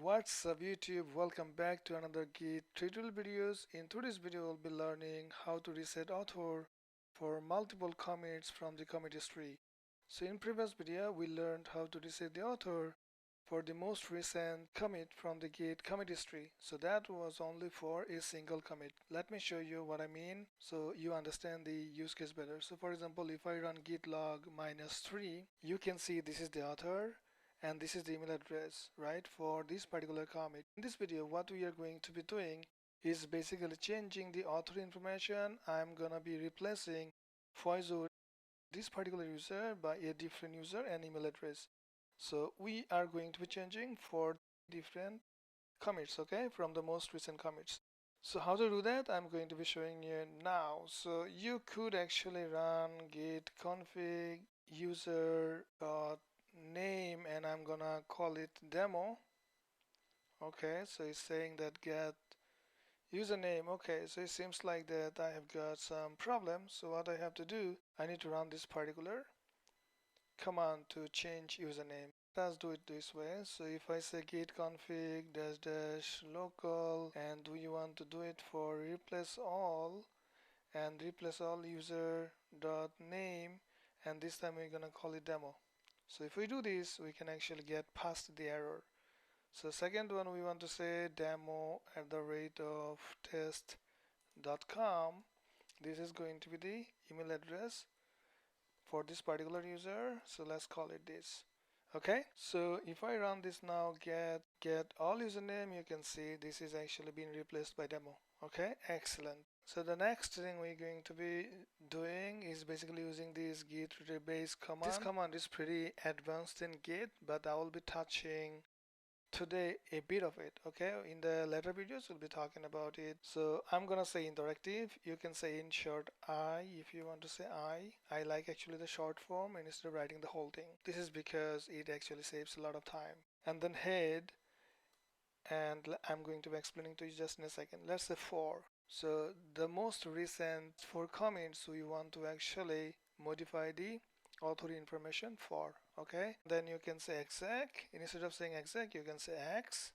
What's up YouTube? Welcome back to another Git tutorial videos. In today's video we'll be learning how to reset author for multiple commits from the commit history. So in previous video we learned how to reset the author for the most recent commit from the Git commit history. So that was only for a single commit. Let me show you what I mean so you understand the use case better. So for example, if I run git log -3, you can see this is the author and this is the email address, right, for this particular commit. In this video what we are going to be doing is basically changing the author information. I'm gonna be replacing Foyzur, this particular user, by a different user and email address. So we are going to be changing for different commits, okay, from the most recent commits. So how to do that, I'm going to be showing you now. So you could actually run git config user name and I'm gonna call it demo. Okay, so it's saying that get username. Okay, so it seems like that I have got some problems. So what I have to do, I need to run this particular command to change username. Let's do it this way. So if I say git config dash dash local, and do you want to do it for replace all, and replace all user dot name, and this time we're gonna call it demo. So if we do this, we can actually get past the error. So second one, we want to say demo at the rate of test.com. This is going to be the email address for this particular user, so let's call it this. Okay, so if I run this now, get all username, you can see this is actually being replaced by demo. Okay, excellent. So the next thing we're going to be doing is basically using this git rebase command. This command is pretty advanced in Git, but I will be touching today a bit of it. Okay, in the later videos we'll be talking about it. So I'm gonna say interactive. You can say in short I if you want to say I like actually the short form and instead of writing the whole thing. This is because it actually saves a lot of time. And then head, and I'm going to be explaining to you just in a second. Let's say for. So the most recent 4 comments we want to actually modify the author information for. Okay, then you can say exec. Instead of saying exec, you can say x,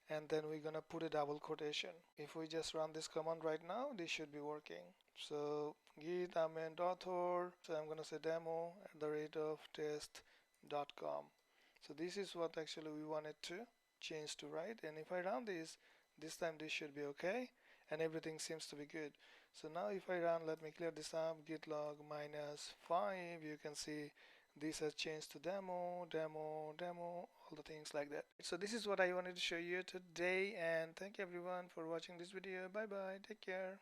and then we're gonna put a double quotation. If we just run this command right now, this should be working. So git amend author, so I'm gonna say demo at the rate of test.com. so this is what actually we wanted to change to, right? And if I run this time this should be okay and everything seems to be good. So now if I run, let me clear this up, git log -5, you can see this has changed to demo, all the things like that. So this is what I wanted to show you today, and thank you everyone for watching this video. Bye bye, take care.